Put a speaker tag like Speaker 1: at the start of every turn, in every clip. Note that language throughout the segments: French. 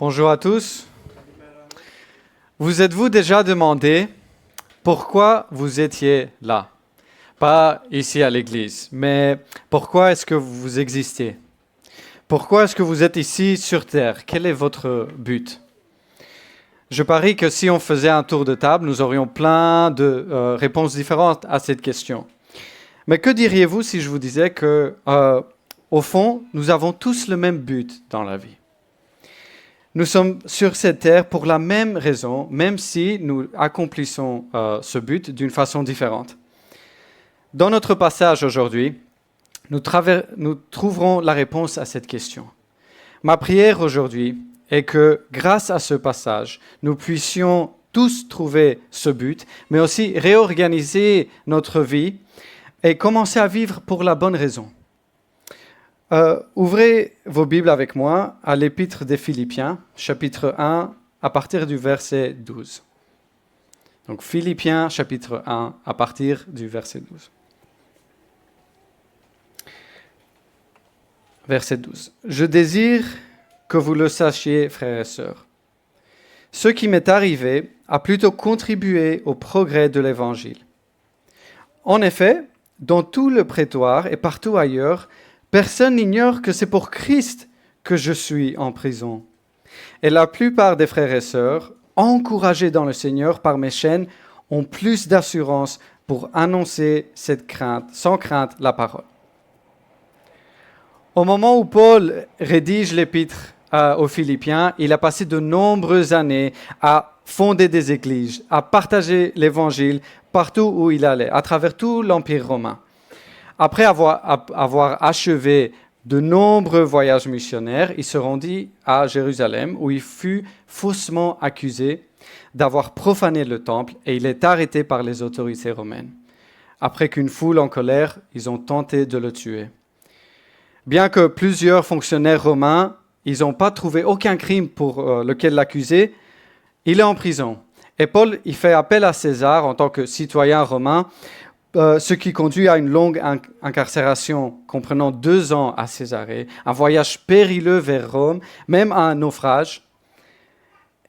Speaker 1: Bonjour à tous. Vous êtes-vous déjà demandé pourquoi vous étiez là? Pas ici à l'église, mais pourquoi est-ce que vous existez? Pourquoi est-ce que vous êtes ici sur Terre? Quel est votre but? Je parie que si on faisait un tour de table, nous aurions plein de réponses différentes à cette question. Mais que diriez-vous si je vous disais que, au fond, nous avons tous le même but dans la vie? Nous sommes sur cette terre pour la même raison, même si nous accomplissons ce but d'une façon différente. Dans notre passage aujourd'hui, nous trouverons la réponse à cette question. Ma prière aujourd'hui est que, grâce à ce passage, nous puissions tous trouver ce but, mais aussi réorganiser notre vie et commencer à vivre pour la bonne raison. Ouvrez vos Bibles avec moi à l'Épître des Philippiens, chapitre 1, à partir du verset 12. Donc Philippiens, chapitre 1, à partir du verset 12. Verset 12. « Je désire que vous le sachiez, frères et sœurs. Ce qui m'est arrivé a plutôt contribué au progrès de l'Évangile. En effet, dans tout le prétoire et partout ailleurs, personne n'ignore que c'est pour Christ que je suis en prison. Et la plupart des frères et sœurs, encouragés dans le Seigneur par mes chaînes, ont plus d'assurance pour annoncer sans crainte la parole. » Au moment où Paul rédige l'épître aux Philippiens, il a passé de nombreuses années à fonder des églises, à partager l'évangile partout où il allait, à travers tout l'Empire romain. Après avoir achevé de nombreux voyages missionnaires, il se rendit à Jérusalem où il fut faussement accusé d'avoir profané le temple et il est arrêté par les autorités romaines. Après qu'une foule en colère, ils ont tenté de le tuer. Bien que plusieurs fonctionnaires romains, ils n'ont pas trouvé aucun crime pour lequel l'accuser, il est en prison. Et Paul, il fait appel à César en tant que citoyen romain, ce qui conduit à une longue incarcération comprenant 2 ans à Césarée, un voyage périlleux vers Rome, même un naufrage.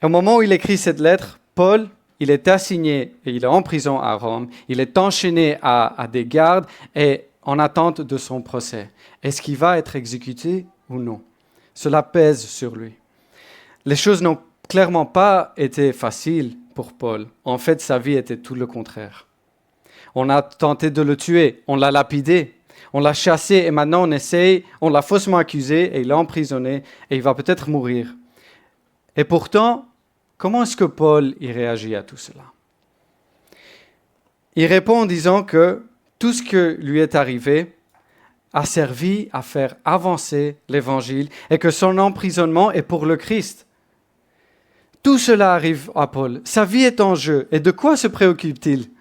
Speaker 1: Et au moment où il écrit cette lettre, Paul, il est assigné et il est en prison à Rome, il est enchaîné à des gardes et en attente de son procès. Est-ce qu'il va être exécuté ou non? Cela pèse sur lui. Les choses n'ont clairement pas été faciles pour Paul. En fait, sa vie était tout le contraire. On a tenté de le tuer, on l'a lapidé, on l'a chassé et maintenant on l'a faussement accusé et il est emprisonné et il va peut-être mourir. Et pourtant, comment est-ce que Paul y réagit à tout cela? Il répond en disant que tout ce que lui est arrivé a servi à faire avancer l'Évangile et que son emprisonnement est pour le Christ. Tout cela arrive à Paul. Sa vie est en jeu. Et de quoi se préoccupe-t-il?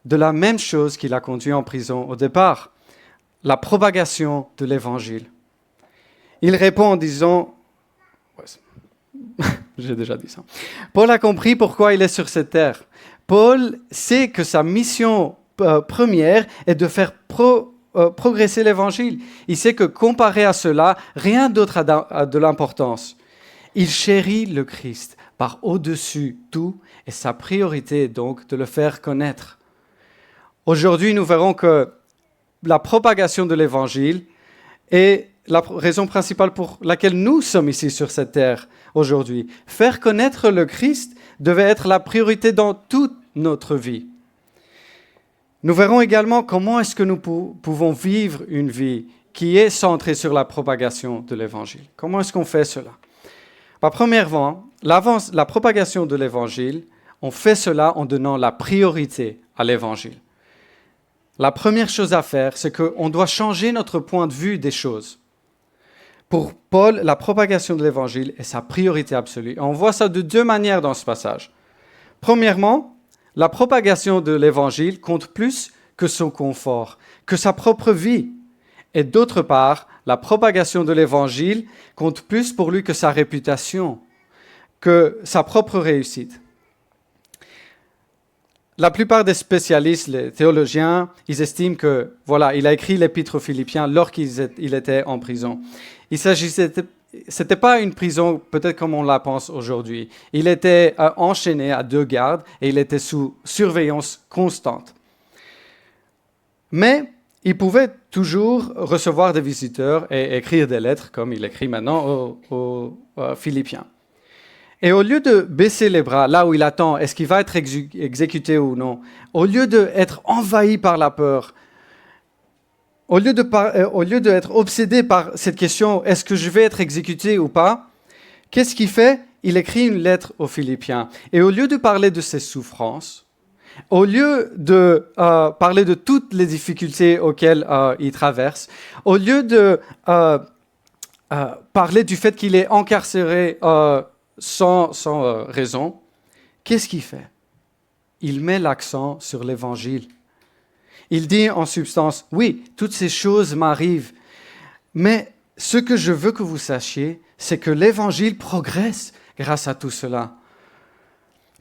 Speaker 1: De la même chose qui l'a conduit en prison au départ, la propagation de l'Évangile. Il répond en disant, j'ai déjà dit ça, Paul a compris pourquoi il est sur cette terre. Paul sait que sa mission première est de faire progresser l'Évangile. Il sait que comparé à cela, rien d'autre a de l'importance. Il chérit le Christ par au-dessus tout et sa priorité est donc de le faire connaître. Aujourd'hui, nous verrons que la propagation de l'Évangile est la raison principale pour laquelle nous sommes ici sur cette terre aujourd'hui. Faire connaître le Christ devait être la priorité dans toute notre vie. Nous verrons également comment est-ce que nous pouvons vivre une vie qui est centrée sur la propagation de l'Évangile. Comment est-ce qu'on fait cela? Premièrement, la propagation de l'Évangile, on fait cela en donnant la priorité à l'Évangile. La première chose à faire, c'est qu'on doit changer notre point de vue des choses. Pour Paul, la propagation de l'Évangile est sa priorité absolue. Et on voit ça de 2 manières dans ce passage. Premièrement, la propagation de l'Évangile compte plus que son confort, que sa propre vie. Et d'autre part, la propagation de l'Évangile compte plus pour lui que sa réputation, que sa propre réussite. La plupart des spécialistes, les théologiens, ils estiment que, il a écrit l'épître aux Philippiens lorsqu'il était en prison. Il s'agissait c'était pas une prison peut-être comme on la pense aujourd'hui. Il était enchaîné à 2 gardes et il était sous surveillance constante. Mais il pouvait toujours recevoir des visiteurs et écrire des lettres, comme il écrit maintenant aux Philippiens. Et au lieu de baisser les bras, là où il attend, est-ce qu'il va être exécuté ou non, au lieu d'être envahi par la peur, au lieu d'être obsédé par cette question, est-ce que je vais être exécuté ou pas, qu'est-ce qu'il fait? Il écrit une lettre aux Philippiens. Et au lieu de parler de ses souffrances, au lieu de parler de toutes les difficultés auxquelles il traverse, au lieu de parler du fait qu'il est incarcéré sans raison, qu'est-ce qu'il fait? Il met l'accent sur l'Évangile. Il dit en substance, oui, toutes ces choses m'arrivent, mais ce que je veux que vous sachiez, c'est que l'Évangile progresse grâce à tout cela.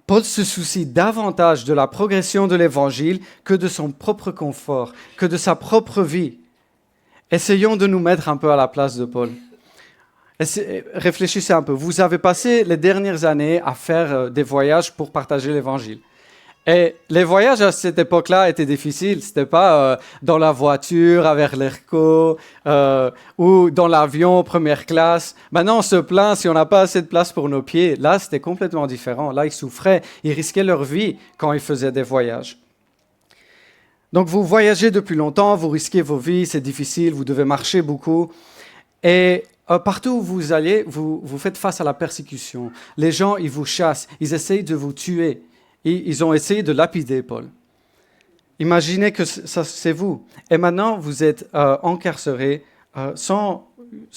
Speaker 1: Paul se soucie davantage de la progression de l'Évangile que de son propre confort, que de sa propre vie. Essayons de nous mettre un peu à la place de Paul. Réfléchissez un peu. Vous avez passé les dernières années à faire des voyages pour partager l'Évangile. Et les voyages à cette époque-là étaient difficiles. C'était pas dans la voiture avec l'ERCO ou dans l'avion première classe. Maintenant, on se plaint si on n'a pas assez de place pour nos pieds. Là, c'était complètement différent. Là, ils souffraient, ils risquaient leur vie quand ils faisaient des voyages. Donc, vous voyagez depuis longtemps, vous risquez vos vies, c'est difficile, vous devez marcher beaucoup. Et partout où vous allez, vous faites face à la persécution. Les gens, ils vous chassent, ils essayent de vous tuer. Ils ont essayé de lapider Paul. Imaginez que ça, c'est vous. Et maintenant, vous êtes incarcéré sans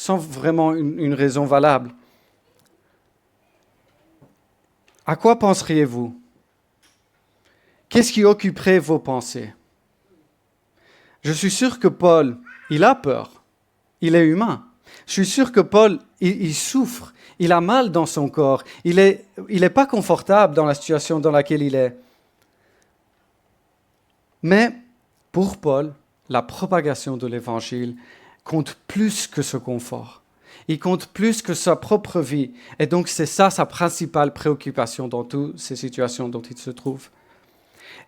Speaker 1: vraiment une raison valable. À quoi penseriez-vous? Qu'est-ce qui occuperait vos pensées? Je suis sûr que Paul, il a peur. Il est humain. Je suis sûr que Paul, il souffre. Il a mal dans son corps. Il est pas confortable dans la situation dans laquelle il est. Mais pour Paul, la propagation de l'Évangile compte plus que ce confort. Il compte plus que sa propre vie. Et donc, c'est ça sa principale préoccupation dans toutes ces situations dont il se trouve.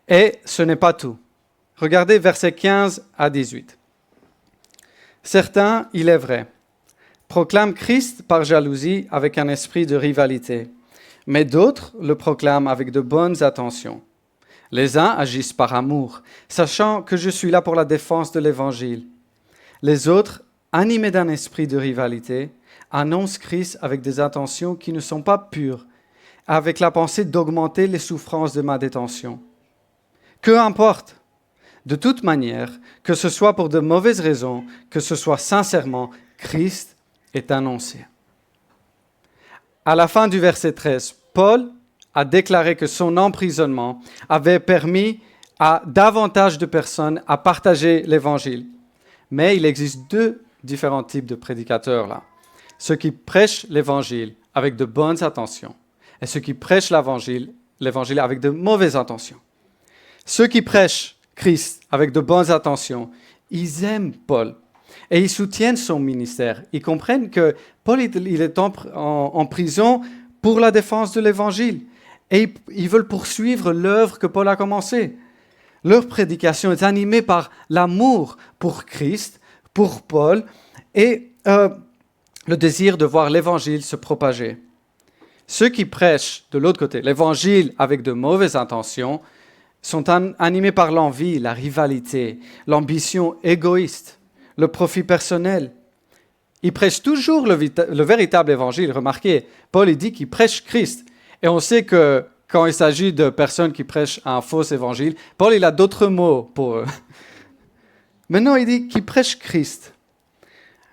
Speaker 1: Et ce n'est pas tout. Regardez versets 15 à 18. Certains, il est vrai, proclament Christ par jalousie avec un esprit de rivalité, mais d'autres le proclament avec de bonnes intentions. Les uns agissent par amour, sachant que je suis là pour la défense de l'Évangile. Les autres, animés d'un esprit de rivalité, annoncent Christ avec des intentions qui ne sont pas pures, avec la pensée d'augmenter les souffrances de ma détention. Que importe! De toute manière, que ce soit pour de mauvaises raisons, que ce soit sincèrement, Christ est annoncé. À la fin du verset 13, Paul a déclaré que son emprisonnement avait permis à davantage de personnes à partager l'Évangile. Mais il existe 2 différents types de prédicateurs là. Ceux qui prêchent l'Évangile avec de bonnes intentions et ceux qui prêchent l'Évangile avec de mauvaises intentions. Ceux qui prêchent Christ avec de bonnes intentions, ils aiment Paul et ils soutiennent son ministère. Ils comprennent que Paul il est en prison pour la défense de l'Évangile et ils veulent poursuivre l'œuvre que Paul a commencée. Leur prédication est animée par l'amour pour Christ, pour Paul et le désir de voir l'Évangile se propager. Ceux qui prêchent de l'autre côté l'Évangile avec de mauvaises intentions sont animés par l'envie, la rivalité, l'ambition égoïste, le profit personnel. Ils prêchent toujours le véritable évangile. Remarquez, Paul il dit qu'il prêche Christ. Et on sait que quand il s'agit de personnes qui prêchent un faux évangile, Paul il a d'autres mots pour eux. Maintenant, il dit qu'il prêche Christ.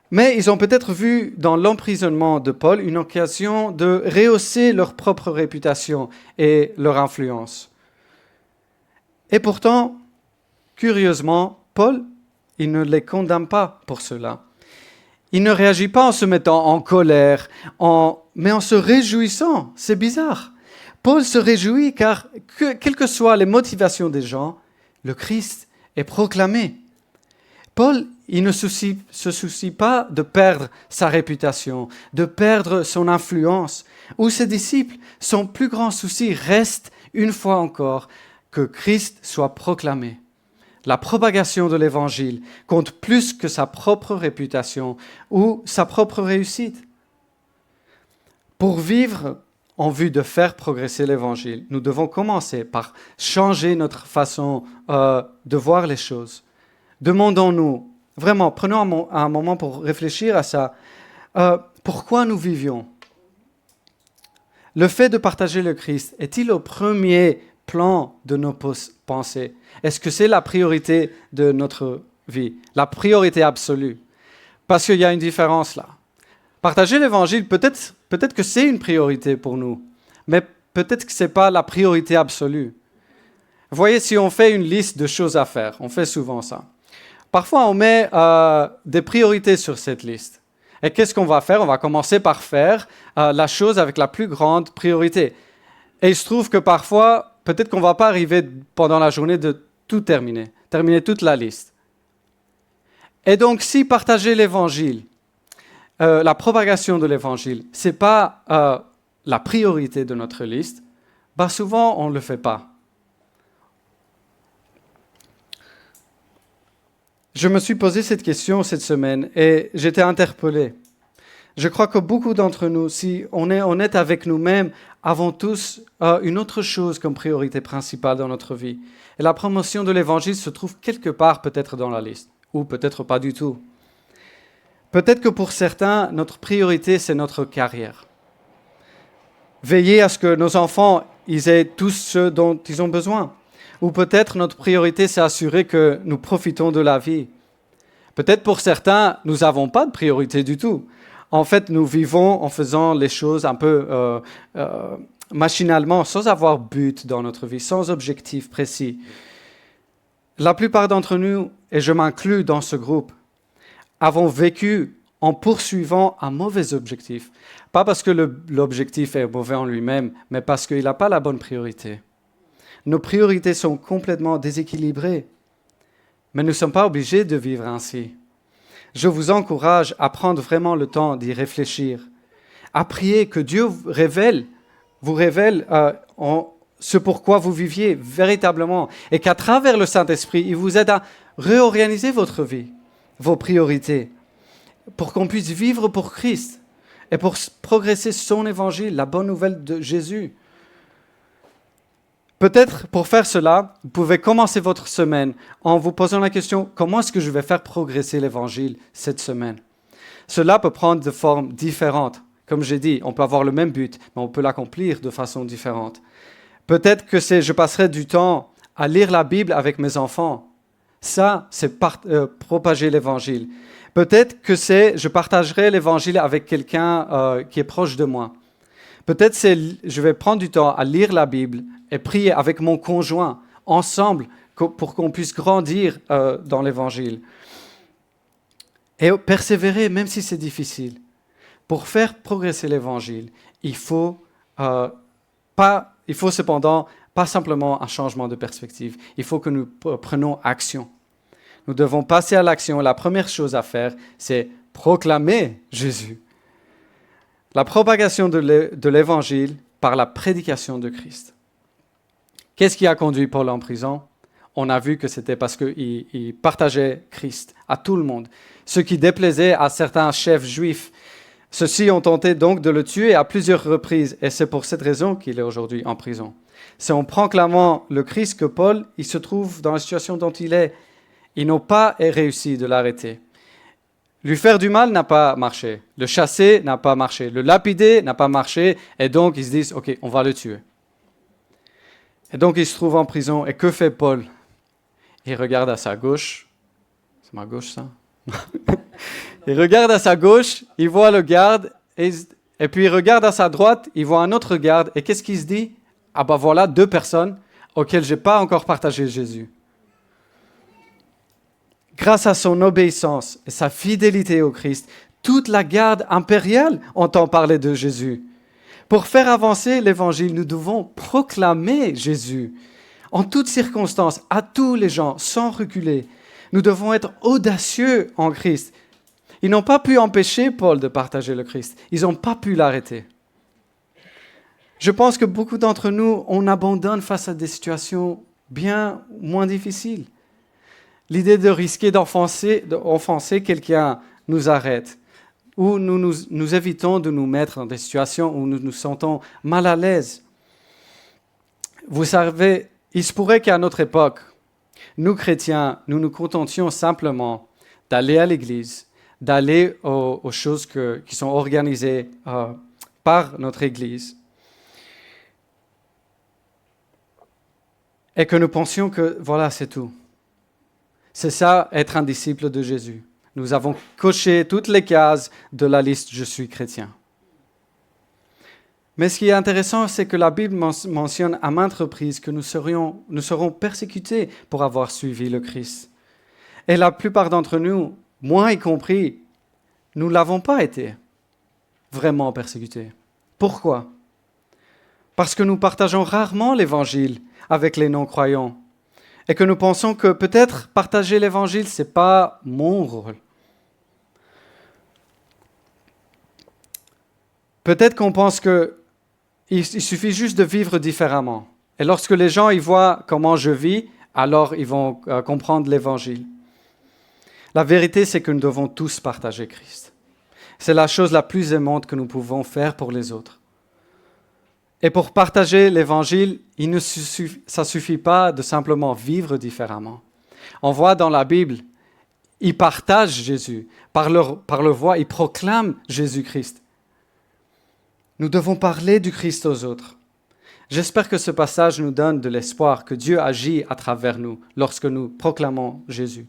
Speaker 1: Mais ils ont peut-être vu dans l'emprisonnement de Paul une occasion de rehausser leur propre réputation et leur influence. Et pourtant, curieusement, Paul, il ne les condamne pas pour cela. Il ne réagit pas en se mettant en colère, mais en se réjouissant. C'est bizarre. Paul se réjouit car, quelles que soient les motivations des gens, le Christ est proclamé. Paul, il ne se soucie pas de perdre sa réputation, de perdre son influence. Ou ses disciples, son plus grand souci reste, une fois encore, que Christ soit proclamé. La propagation de l'Évangile compte plus que sa propre réputation ou sa propre réussite. Pour vivre en vue de faire progresser l'Évangile, nous devons commencer par changer notre façon de voir les choses. Demandons-nous, vraiment, prenons un moment pour réfléchir à ça. Pourquoi nous vivions? Le fait de partager le Christ est-il au premier plan de nos pensées? Est-ce que c'est la priorité de notre vie? La priorité absolue? Parce qu'il y a une différence là. Partager l'Évangile, peut-être que c'est une priorité pour nous, mais peut-être que ce n'est pas la priorité absolue. Vous voyez, si on fait une liste de choses à faire, on fait souvent ça. Parfois, on met des priorités sur cette liste. Et qu'est-ce qu'on va faire? On va commencer par faire la chose avec la plus grande priorité. Et il se trouve que parfois, peut-être qu'on ne va pas arriver pendant la journée de tout terminer toute la liste. Et donc, si partager l'Évangile, la propagation de l'Évangile, ce n'est pas la priorité de notre liste, bah souvent on ne le fait pas. Je me suis posé cette question cette semaine et j'étais interpellé. Je crois que beaucoup d'entre nous, si on est honnête avec nous-mêmes, avons tous une autre chose comme priorité principale dans notre vie. Et la promotion de l'Évangile se trouve quelque part peut-être dans la liste, ou peut-être pas du tout. Peut-être que pour certains, notre priorité, c'est notre carrière. Veiller à ce que nos enfants ils aient tous ce dont ils ont besoin. Ou peut-être notre priorité, c'est assurer que nous profitons de la vie. Peut-être pour certains, nous n'avons pas de priorité du tout. En fait, nous vivons en faisant les choses un peu machinalement, sans avoir but dans notre vie, sans objectif précis. La plupart d'entre nous, et je m'inclus dans ce groupe, avons vécu en poursuivant un mauvais objectif. Pas parce que l'objectif est mauvais en lui-même, mais parce qu'il n'a pas la bonne priorité. Nos priorités sont complètement déséquilibrées. Mais nous ne sommes pas obligés de vivre ainsi. Je vous encourage à prendre vraiment le temps d'y réfléchir, à prier que Dieu vous révèle ce pourquoi vous viviez véritablement et qu'à travers le Saint-Esprit, il vous aide à réorganiser votre vie, vos priorités, pour qu'on puisse vivre pour Christ et pour progresser son évangile, la bonne nouvelle de Jésus. Peut-être pour faire cela, vous pouvez commencer votre semaine en vous posant la question « Comment est-ce que je vais faire progresser l'évangile cette semaine ?» Cela peut prendre de formes différentes. Comme j'ai dit, on peut avoir le même but, mais on peut l'accomplir de façon différente. Peut-être que je passerai du temps à lire la Bible avec mes enfants. Ça, c'est propager l'évangile. Peut-être que je partagerai l'évangile avec quelqu'un qui est proche de moi. Peut-être je vais prendre du temps à lire la Bible et prier avec mon conjoint, ensemble, pour qu'on puisse grandir dans l'Évangile. Et persévérer, même si c'est difficile. Pour faire progresser l'Évangile, il faut cependant pas simplement un changement de perspective. Il faut que nous prenions action. Nous devons passer à l'action. La première chose à faire, c'est proclamer Jésus. La propagation de l'Évangile par la prédication de Christ. Qu'est-ce qui a conduit Paul en prison? On a vu que c'était parce qu'il partageait Christ à tout le monde. Ce qui déplaisait à certains chefs juifs. Ceux-ci ont tenté donc de le tuer à plusieurs reprises et c'est pour cette raison qu'il est aujourd'hui en prison. C'est en proclamant le Christ que Paul il se trouve dans la situation dont il est. Ils n'ont pas réussi de l'arrêter. Lui faire du mal n'a pas marché. Le chasser n'a pas marché. Le lapider n'a pas marché. Et donc, ils se disent, OK, on va le tuer. Et donc, il se trouve en prison. Et que fait Paul? Il regarde à sa gauche. C'est ma gauche, ça? Il regarde à sa gauche, il voit le garde. Et puis, il regarde à sa droite, il voit un autre garde. Et qu'est-ce qu'il se dit? Ah ben voilà, 2 personnes auxquelles je n'ai pas encore partagé Jésus. Grâce à son obéissance et sa fidélité au Christ, toute la garde impériale entend parler de Jésus. Pour faire avancer l'Évangile, nous devons proclamer Jésus en toutes circonstances, à tous les gens, sans reculer. Nous devons être audacieux en Christ. Ils n'ont pas pu empêcher Paul de partager le Christ. Ils n'ont pas pu l'arrêter. Je pense que beaucoup d'entre nous, on abandonne face à des situations bien moins difficiles. L'idée de risquer d'offenser quelqu'un nous arrête. Ou nous évitons de nous mettre dans des situations où nous nous sentons mal à l'aise. Vous savez, il se pourrait qu'à notre époque, nous chrétiens, nous nous contentions simplement d'aller à l'église, d'aller aux choses qui sont organisées par notre église, et que nous pensions que voilà, c'est tout. C'est ça, être un disciple de Jésus. Nous avons coché toutes les cases de la liste « Je suis chrétien ». Mais ce qui est intéressant, c'est que la Bible mentionne à maintes reprises que nous serons persécutés pour avoir suivi le Christ. Et la plupart d'entre nous, moi y compris, nous ne l'avons pas été vraiment persécutés. Pourquoi? Parce que nous partageons rarement l'Évangile avec les non-croyants et que nous pensons que peut-être partager l'Évangile, ce n'est pas mon rôle. Peut-être qu'on pense qu'il suffit juste de vivre différemment. Et lorsque les gens y voient comment je vis, alors ils vont comprendre l'Évangile. La vérité, c'est que nous devons tous partager Christ. C'est la chose la plus aimante que nous pouvons faire pour les autres. Et pour partager l'Évangile, ça ne suffit pas de simplement vivre différemment. On voit dans la Bible, ils partagent Jésus. Par leur voix, ils proclament Jésus-Christ. Nous devons parler du Christ aux autres. J'espère que ce passage nous donne de l'espoir que Dieu agit à travers nous lorsque nous proclamons Jésus.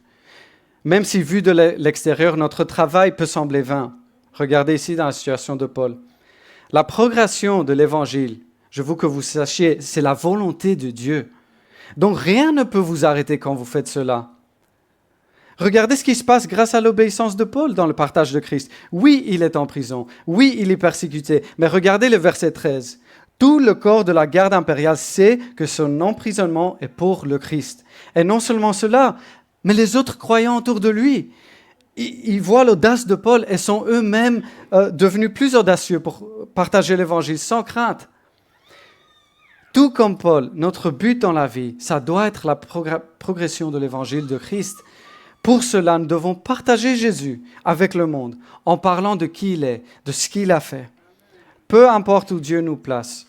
Speaker 1: Même si, vu de l'extérieur, notre travail peut sembler vain. Regardez ici dans la situation de Paul. La progression de l'Évangile, je veux que vous sachiez, c'est la volonté de Dieu. Donc rien ne peut vous arrêter quand vous faites cela. Regardez ce qui se passe grâce à l'obéissance de Paul dans le partage de Christ. Oui, il est en prison. Oui, il est persécuté. Mais regardez le verset 13. Tout le corps de la garde impériale sait que son emprisonnement est pour le Christ. Et non seulement cela, mais les autres croyants autour de lui, ils voient l'audace de Paul et sont eux-mêmes devenus plus audacieux pour partager l'Évangile sans crainte. Tout comme Paul, notre but dans la vie, ça doit être la progression de l'Évangile de Christ. Pour cela, nous devons partager Jésus avec le monde en parlant de qui il est, de ce qu'il a fait. Peu importe où Dieu nous place,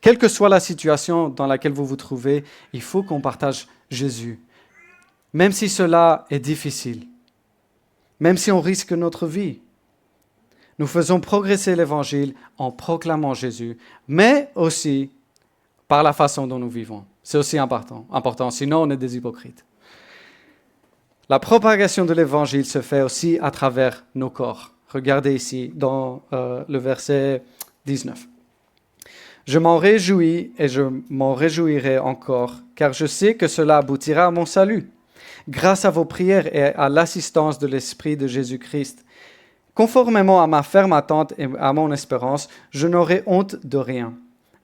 Speaker 1: quelle que soit la situation dans laquelle vous vous trouvez, il faut qu'on partage Jésus. Même si cela est difficile, même si on risque notre vie, nous faisons progresser l'Évangile en proclamant Jésus, mais aussi par la façon dont nous vivons. C'est aussi important, sinon on est des hypocrites. La propagation de l'Évangile se fait aussi à travers nos corps. Regardez ici dans le verset 19. « Je m'en réjouis et je m'en réjouirai encore, car je sais que cela aboutira à mon salut. Grâce à vos prières et à l'assistance de l'Esprit de Jésus-Christ, conformément à ma ferme attente et à mon espérance, je n'aurai honte de rien.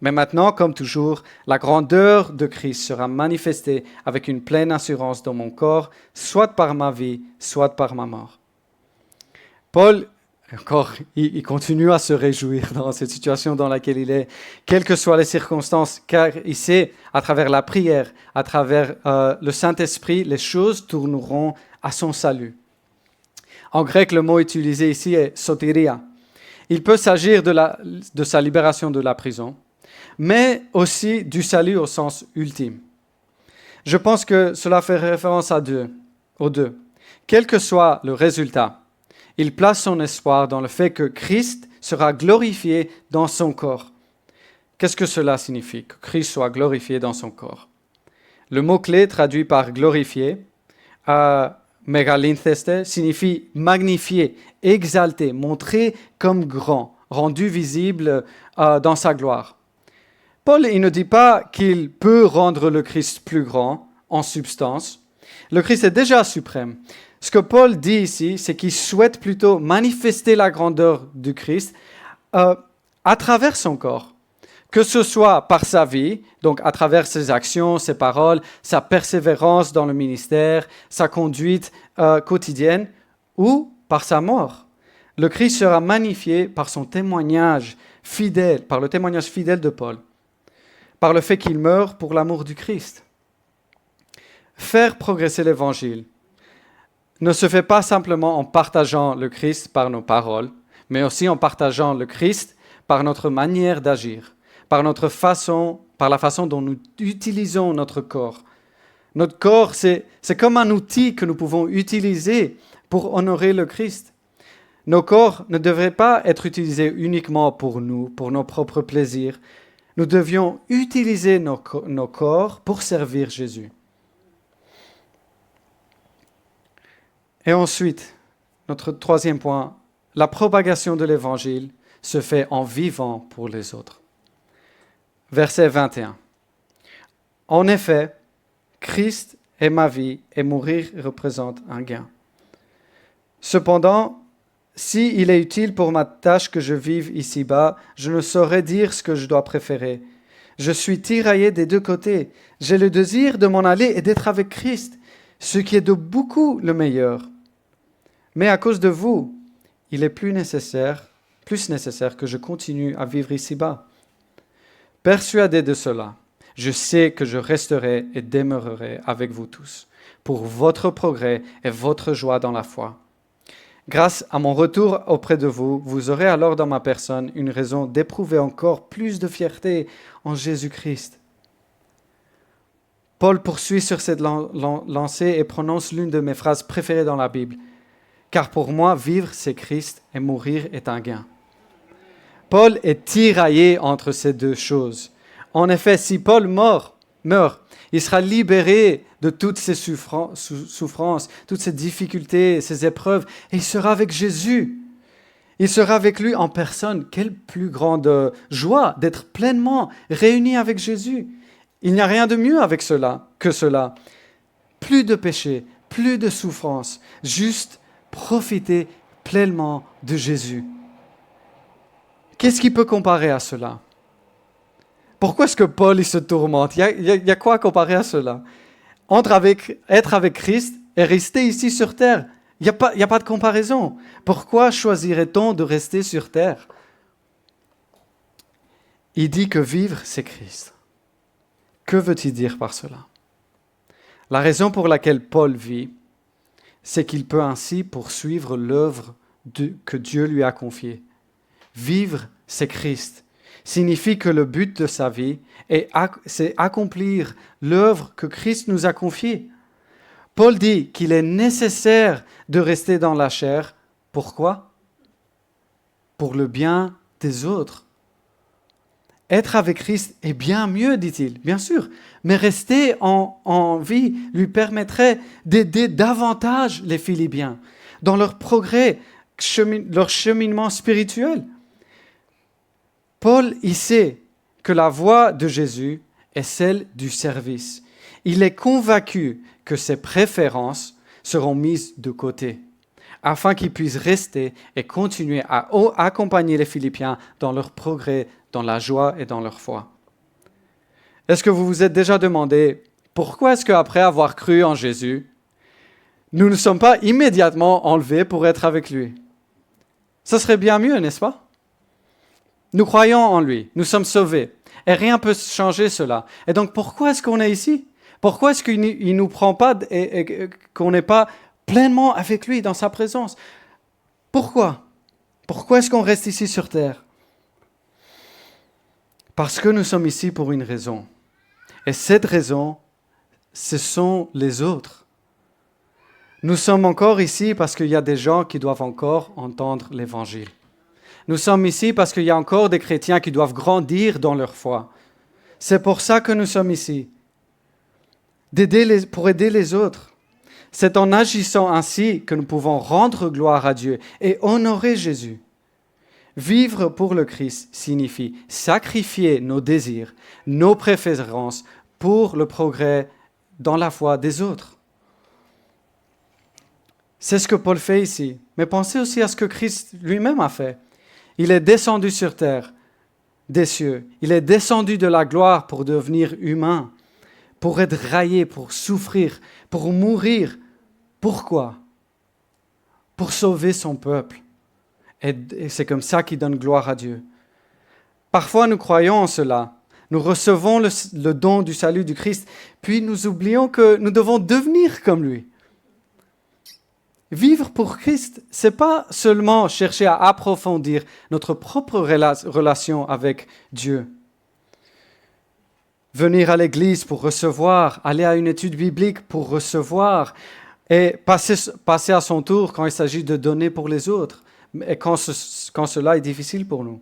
Speaker 1: Mais maintenant, comme toujours, la grandeur de Christ sera manifestée avec une pleine assurance dans mon corps, soit par ma vie, soit par ma mort. » Paul, encore, il continue à se réjouir dans cette situation dans laquelle il est, quelles que soient les circonstances, car il sait, à travers la prière, à travers le Saint-Esprit, les choses tourneront à son salut. En grec, le mot utilisé ici est soteria. Il peut s'agir de sa libération de la prison, mais aussi du salut au sens ultime. Je pense que cela fait référence aux deux. Quel que soit le résultat, il place son espoir dans le fait que Christ sera glorifié dans son corps. Qu'est-ce que cela signifie, que Christ soit glorifié dans son corps? Le mot-clé traduit par glorifié, megalintheste, signifie magnifier, exalter, montrer comme grand, rendu visible dans sa gloire. Paul, il ne dit pas qu'il peut rendre le Christ plus grand en substance. Le Christ est déjà suprême. Ce que Paul dit ici, c'est qu'il souhaite plutôt manifester la grandeur du Christ à travers son corps. que ce soit par sa vie, donc à travers ses actions, ses paroles, sa persévérance dans le ministère, sa conduite quotidienne, ou par sa mort. Le Christ sera magnifié par son témoignage fidèle, par le témoignage fidèle de Paul, par le fait qu'il meurt pour l'amour du Christ. Faire progresser l'Évangile ne se fait pas simplement en partageant le Christ par nos paroles, mais aussi en partageant le Christ par notre manière d'agir, par la façon dont nous utilisons notre corps. Notre corps, c'est comme un outil que nous pouvons utiliser pour honorer le Christ. Nos corps ne devraient pas être utilisés uniquement pour nous, pour nos propres plaisirs. Nous devions utiliser nos corps pour servir Jésus. Et ensuite, notre troisième point, la propagation de l'Évangile se fait en vivant pour les autres. Verset 21. En effet, Christ est ma vie et mourir représente un gain. Cependant, s'il est utile pour ma tâche que je vive ici-bas, je ne saurais dire ce que je dois préférer. Je suis tiraillé des deux côtés. J'ai le désir de m'en aller et d'être avec Christ, ce qui est de beaucoup le meilleur. Mais à cause de vous, il est plus nécessaire que je continue à vivre ici-bas. Persuadé de cela, je sais que je resterai et demeurerai avec vous tous, pour votre progrès et votre joie dans la foi. Grâce à mon retour auprès de vous, vous aurez alors dans ma personne une raison d'éprouver encore plus de fierté en Jésus-Christ. Paul poursuit sur cette lancée et prononce l'une de mes phrases préférées dans la Bible. Car pour moi, vivre, c'est Christ et mourir est un gain. Paul est tiraillé entre ces deux choses. En effet, si Paul meurt, il sera libéré de toutes ces souffrances, toutes ces difficultés, ces épreuves, et il sera avec Jésus. Il sera avec lui en personne. Quelle plus grande joie d'être pleinement réuni avec Jésus. Il n'y a rien de mieux que cela. Plus de péché, plus de souffrance, juste profiter pleinement de Jésus. Qu'est-ce qui peut comparer à cela? Pourquoi est-ce que Paul il se tourmente? Il y a quoi à comparer à cela? Être avec Christ et rester ici sur terre. Il n'y a pas de comparaison. Pourquoi choisirait-on de rester sur terre? Il dit que vivre, c'est Christ. Que veut-il dire par cela? La raison pour laquelle Paul vit, c'est qu'il peut ainsi poursuivre l'œuvre que Dieu lui a confiée. Vivre, c'est Christ. Signifie que le but de sa vie, c'est accomplir l'œuvre que Christ nous a confiée. Paul dit qu'il est nécessaire de rester dans la chair. Pourquoi? Pour le bien des autres. Être avec Christ est bien mieux, dit-il, bien sûr, mais rester en vie lui permettrait d'aider davantage les Philippiens dans leur progrès, leur cheminement spirituel. Paul, il sait que la voie de Jésus est celle du service. Il est convaincu que ses préférences seront mises de côté, afin qu'il puisse rester et continuer à accompagner les Philippiens dans leur progrès, dans la joie et dans leur foi. Est-ce que vous vous êtes déjà demandé pourquoi est-ce qu'après avoir cru en Jésus, nous ne sommes pas immédiatement enlevés pour être avec lui? Ça serait bien mieux, n'est-ce pas? Nous croyons en lui, nous sommes sauvés, et rien ne peut changer cela. Et donc pourquoi est-ce qu'on est ici? Pourquoi est-ce qu'il ne nous prend pas et qu'on n'est pas pleinement avec lui dans sa présence? Pourquoi? Pourquoi est-ce qu'on reste ici sur terre? Parce que nous sommes ici pour une raison. Et cette raison, ce sont les autres. Nous sommes encore ici parce qu'il y a des gens qui doivent encore entendre l'Évangile. Nous sommes ici parce qu'il y a encore des chrétiens qui doivent grandir dans leur foi. C'est pour ça que nous sommes ici. Pour aider les autres. C'est en agissant ainsi que nous pouvons rendre gloire à Dieu et honorer Jésus. Vivre pour le Christ signifie sacrifier nos désirs, nos préférences pour le progrès dans la foi des autres. C'est ce que Paul fait ici. Mais pensez aussi à ce que Christ lui-même a fait. Il est descendu sur terre. des cieux. Il est descendu de la gloire pour devenir humain, pour être raillé, pour souffrir, pour mourir. Pourquoi? Pour sauver son peuple. Et c'est comme ça qu'il donne gloire à Dieu. Parfois, nous croyons en cela. Nous recevons le don du salut du Christ, puis nous oublions que nous devons devenir comme lui. Vivre pour Christ, ce n'est pas seulement chercher à approfondir notre propre relation avec Dieu. Venir à l'église pour recevoir, aller à une étude biblique pour recevoir, et passer à son tour quand il s'agit de donner pour les autres, et quand cela est difficile pour nous.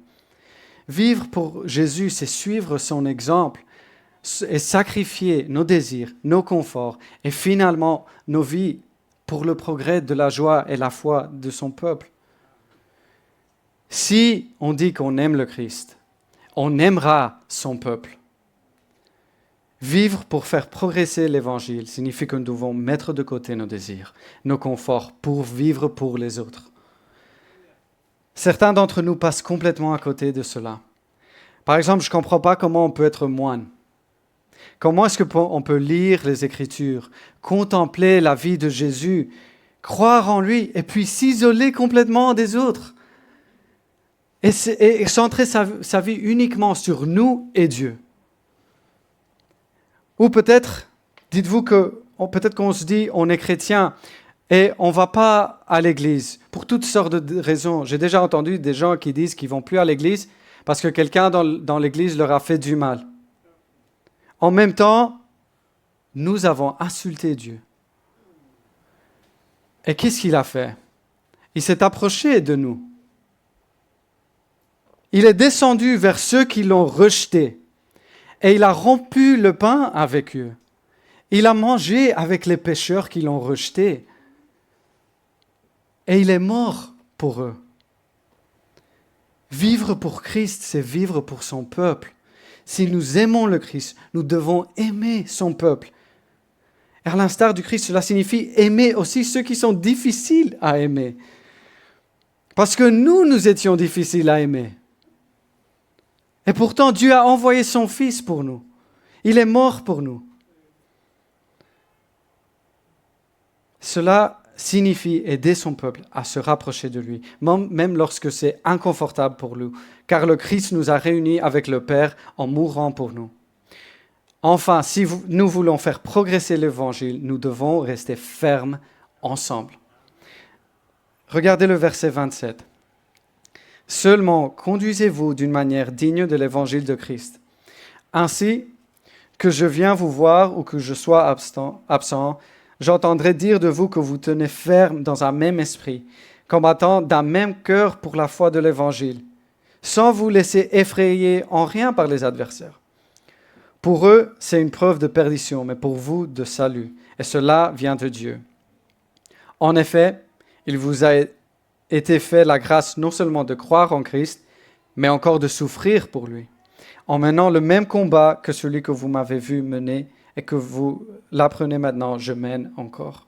Speaker 1: Vivre pour Jésus, c'est suivre son exemple et sacrifier nos désirs, nos conforts et finalement nos vies pour le progrès de la joie et la foi de son peuple. Si on dit qu'on aime le Christ, on aimera son peuple. Vivre pour faire progresser l'Évangile signifie que nous devons mettre de côté nos désirs, nos conforts pour vivre pour les autres. Certains d'entre nous passent complètement à côté de cela. Par exemple, je ne comprends pas comment on peut être moine. Comment est-ce qu'on peut lire les Écritures, contempler la vie de Jésus, croire en lui et puis s'isoler complètement des autres et centrer sa vie uniquement sur nous et Dieu? Ou peut-être, dites-vous peut-être qu'on se dit on est chrétien et on ne va pas à l'église pour toutes sortes de raisons. J'ai déjà entendu des gens qui disent qu'ils ne vont plus à l'église parce que quelqu'un dans l'église leur a fait du mal. En même temps, nous avons insulté Dieu. Et qu'est-ce qu'il a fait? Il s'est approché de nous. Il est descendu vers ceux qui l'ont rejeté. Et il a rompu le pain avec eux. Il a mangé avec les pécheurs qui l'ont rejeté. Et il est mort pour eux. Vivre pour Christ, c'est vivre pour son peuple. Si nous aimons le Christ, nous devons aimer son peuple. Et à l'instar du Christ, cela signifie aimer aussi ceux qui sont difficiles à aimer. Parce que nous étions difficiles à aimer. Et pourtant, Dieu a envoyé son Fils pour nous. Il est mort pour nous. Cela signifie aider son peuple à se rapprocher de lui, même lorsque c'est inconfortable pour nous, car le Christ nous a réunis avec le Père en mourant pour nous. Enfin, si nous voulons faire progresser l'Évangile, nous devons rester fermes ensemble. Regardez le verset 27. « Seulement, conduisez-vous d'une manière digne de l'Évangile de Christ. Ainsi, que je viens vous voir ou que je sois absent, j'entendrai dire de vous que vous tenez ferme dans un même esprit, combattant d'un même cœur pour la foi de l'Évangile, sans vous laisser effrayer en rien par les adversaires. Pour eux, c'est une preuve de perdition, mais pour vous, de salut. Et cela vient de Dieu. En effet, il vous a été fait la grâce non seulement de croire en Christ, mais encore de souffrir pour lui, en menant le même combat que celui que vous m'avez vu mener et que vous l'apprenez maintenant, je mène encore. »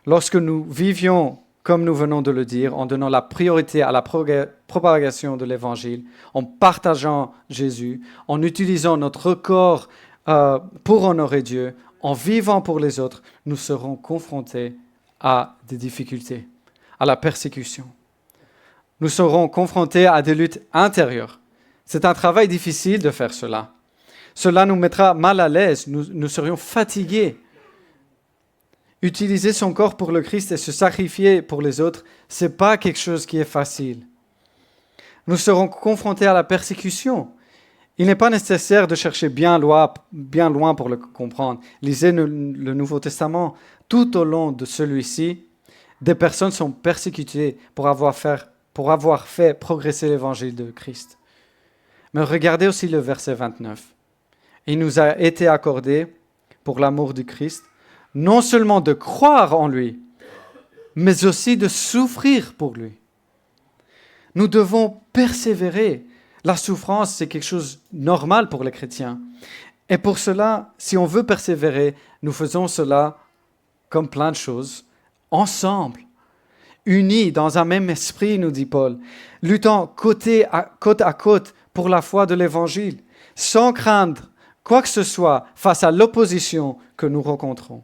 Speaker 1: Lorsque nous vivions, comme nous venons de le dire, en donnant la priorité à la propagation de l'Évangile, en partageant Jésus, en utilisant notre corps pour honorer Dieu, en vivant pour les autres, nous serons confrontés à des difficultés, à la persécution. Nous serons confrontés à des luttes intérieures. C'est un travail difficile de faire cela. Cela nous mettra mal à l'aise, nous serions fatigués. Utiliser son corps pour le Christ et se sacrifier pour les autres, ce n'est pas quelque chose qui est facile. Nous serons confrontés à la persécution. Il n'est pas nécessaire de chercher bien loin pour le comprendre. Lisez le Nouveau Testament. Tout au long de celui-ci, des personnes sont persécutées pour avoir fait progresser l'évangile de Christ. Mais regardez aussi le verset 29. Il nous a été accordé, pour l'amour du Christ, non seulement de croire en lui, mais aussi de souffrir pour lui. Nous devons persévérer. La souffrance, c'est quelque chose de normal pour les chrétiens. Et pour cela, si on veut persévérer, nous faisons cela comme plein de choses, ensemble. unis dans un même esprit, nous dit Paul, luttant côte à côte pour la foi de l'Évangile, sans craindre quoi que ce soit face à l'opposition que nous rencontrons.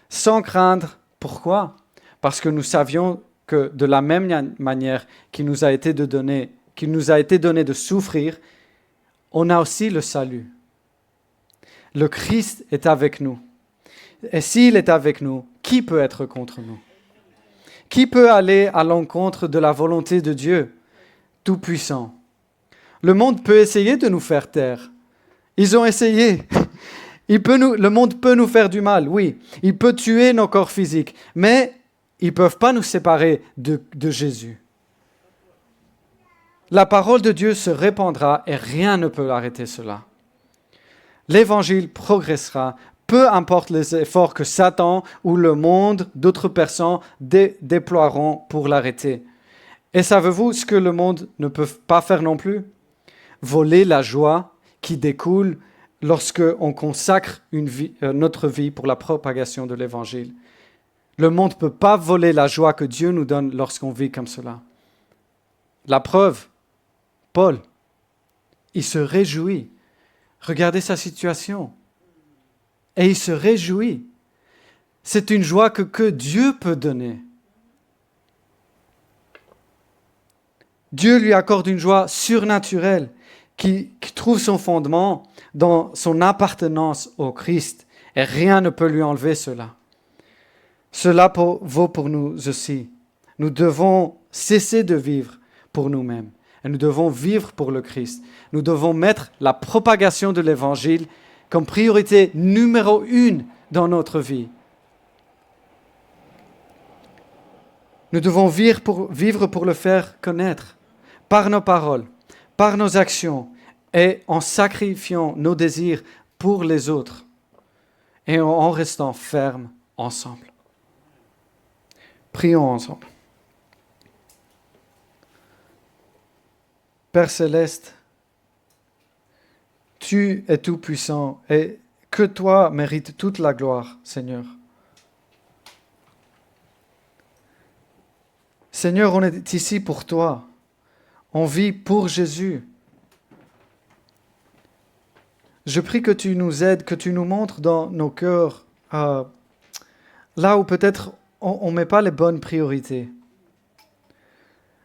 Speaker 1: Sans craindre, pourquoi? Parce que nous savions que de la même manière qu'il nous a été donné de souffrir, on a aussi le salut. Le Christ est avec nous. Et s'il est avec nous, qui peut être contre nous? Qui peut aller à l'encontre de la volonté de Dieu, Tout-Puissant? Le monde peut essayer de nous faire taire. Ils ont essayé. Le monde peut nous faire du mal, oui. Il peut tuer nos corps physiques, mais ils ne peuvent pas nous séparer de Jésus. La parole de Dieu se répandra et rien ne peut arrêter cela. L'Évangile progressera, peu importe les efforts que Satan ou le monde, d'autres personnes déploieront pour l'arrêter. Et savez-vous ce que le monde ne peut pas faire non plus? Voler la joie qui découle lorsqu'on consacre notre vie pour la propagation de l'Évangile. Le monde ne peut pas voler la joie que Dieu nous donne lorsqu'on vit comme cela. La preuve, Paul, il se réjouit. Regardez sa situation. Et il se réjouit. C'est une joie que Dieu peut donner. Dieu lui accorde une joie surnaturelle qui trouve son fondement dans son appartenance au Christ. Et rien ne peut lui enlever cela. Cela vaut pour nous aussi. Nous devons cesser de vivre pour nous-mêmes. Et nous devons vivre pour le Christ. Nous devons mettre la propagation de l'Évangile comme priorité numéro 1 dans notre vie. Nous devons vivre pour le faire connaître par nos paroles, par nos actions et en sacrifiant nos désirs pour les autres et en restant fermes ensemble. Prions ensemble. Père Céleste, tu es tout-puissant et que toi mérites toute la gloire, Seigneur. Seigneur, on est ici pour toi. On vit pour Jésus. Je prie que tu nous aides, que tu nous montres dans nos cœurs là où peut-être on ne met pas les bonnes priorités.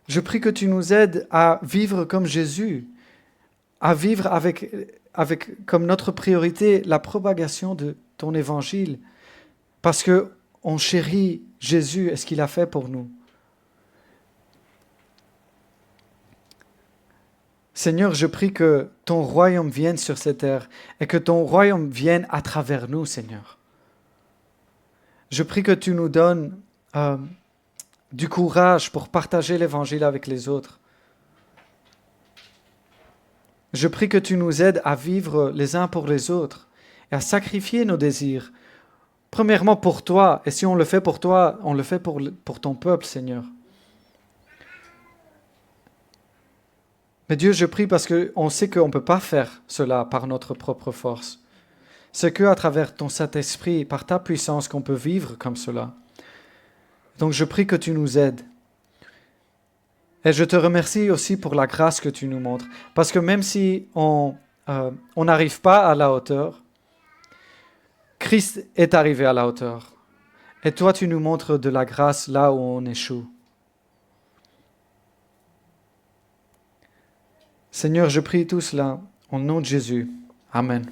Speaker 1: Je prie que tu nous aides à vivre comme Jésus, à vivre avec comme notre priorité la propagation de ton évangile, parce qu'on chérit Jésus et ce qu'il a fait pour nous. Seigneur, je prie que ton royaume vienne sur cette terre et que ton royaume vienne à travers nous, Seigneur. Je prie que tu nous donnes du courage pour partager l'évangile avec les autres. Je prie que tu nous aides à vivre les uns pour les autres et à sacrifier nos désirs. Premièrement pour toi, et si on le fait pour toi, on le fait pour ton peuple, Seigneur. Mais Dieu, je prie parce qu'on sait qu'on ne peut pas faire cela par notre propre force. C'est qu'à travers ton Saint-Esprit, par ta puissance, qu'on peut vivre comme cela. Donc je prie que tu nous aides. Et je te remercie aussi pour la grâce que tu nous montres. Parce que même si on n'arrive pas à la hauteur, Christ est arrivé à la hauteur. Et toi, tu nous montres de la grâce là où on échoue. Seigneur, je prie tout cela au nom de Jésus. Amen.